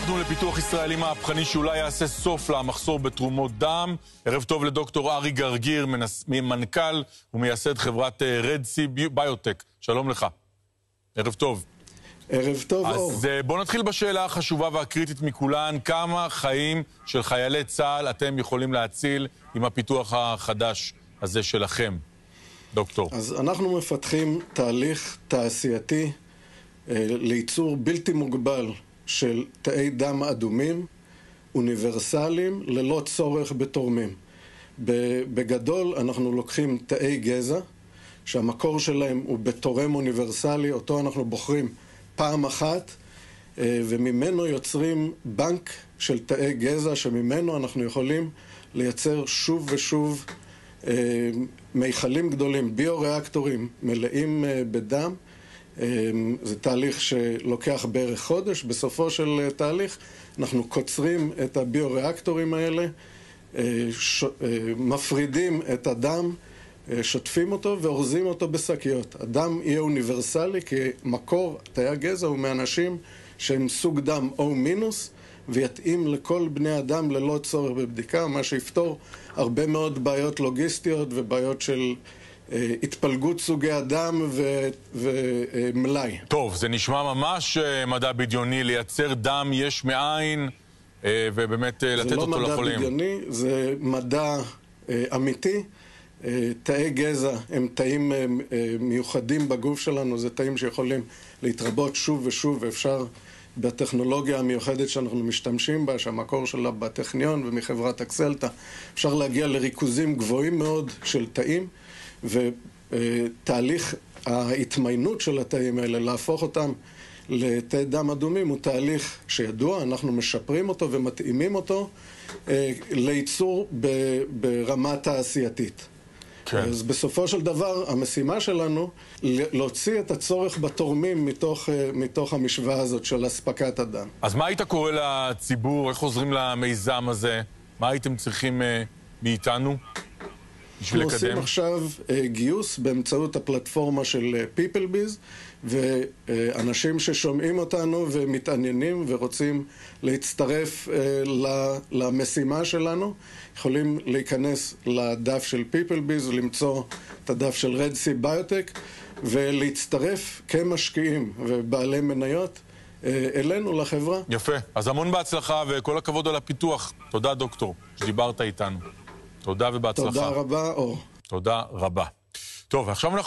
אנחנו לפיתוח ישראלי מהפכני שאולי יעשה סוף למחסור בתרומות דם. ערב טוב לדוקטור ארי גרגיר, מנכ"ל ומייסד חברת רדסי ביוטק. שלום לך. ערב טוב. ערב טוב, אור. אז בואו נתחיל בשאלה החשובה והקריטית מכולן. כמה חיים של חיילי צה"ל אתם יכולים להציל עם הפיתוח החדש הזה שלכם, דוקטור? אז אנחנו מפתחים תהליך תעשייתי לייצור בלתי מוגבל של תאי דם אדומים, אוניברסליים, ללא צורך בתורמים. בגדול אנחנו לוקחים תאי גזע, שהמקור שלהם הוא בתורם אוניברסלי, אותו אנחנו בוחרים פעם אחת, וממנו יוצרים בנק של תאי גזע, שממנו אנחנו יכולים לייצר שוב ושוב מיכלים גדולים, ביו-ריאקטורים מלאים בדם. זה תהליך שלוקח בערך חודש. בסופו של תהליך אנחנו קוצרים את הביו-ריאקטורים האלה, מפרידים את הדם, שוטפים אותו ואורזים אותו בשקיות. הדם יהיה אוניברסלי כי מקור תאי הגזע הוא מאנשים שהם סוג דם O מינוס, ויתאים לכל בני אדם ללא צורך בבדיקה, מה שיפתור הרבה מאוד בעיות לוגיסטיות ובעיות של התפלגות סוגי הדם ומלאי. טוב, זה נשמע ממש מדע בדיוני, לייצר דם יש מאין ובאמת לתת אותו לחולים. זה לא מדע בדיוני, זה מדע אמיתי. תאי גזע הם תאים מיוחדים בגוף שלנו, זה תאים שיכולים להתרבות שוב ושוב, ואפשר בטכנולוגיה המיוחדת שאנחנו משתמשים בה, שהמקור שלה בטכניון ומחברת אקסלטה, אפשר להגיע לריכוזים גבוהים מאוד של תאים, ותהליך ההתמיינות של התאים האלה, להפוך אותם לתאי דם אדומים, הוא תהליך שידוע, אנחנו משפרים אותו ומתאימים אותו לייצור ברמה תעשייתית. כן. אז בסופו של דבר, המשימה שלנו להוציא את הצורך בתורמים מתוך המשוואה הזאת של הספקת הדם. אז מה היית קורא לציבור? איך עוזרים למיזם הזה? מה הייתם צריכים מאיתנו בשביל לקדם? אנחנו עושים עכשיו גיוס באמצעות הפלטפורמה של PeopleBiz, ואנשים ששומעים אותנו ומתעניינים ורוצים להצטרף למשימה שלנו, יכולים להיכנס לדף של PeopleBiz, למצוא את הדף של רדסי ביוטק, ולהצטרף כמשקיעים ובעלי מניות אלינו, לחברה. יפה. אז המון בהצלחה וכל הכבוד על הפיתוח. תודה, דוקטור, שדיברת איתנו. תודה ובהצלחה. תודה רבה, אור. תודה רבה. טוב, עכשיו אנחנו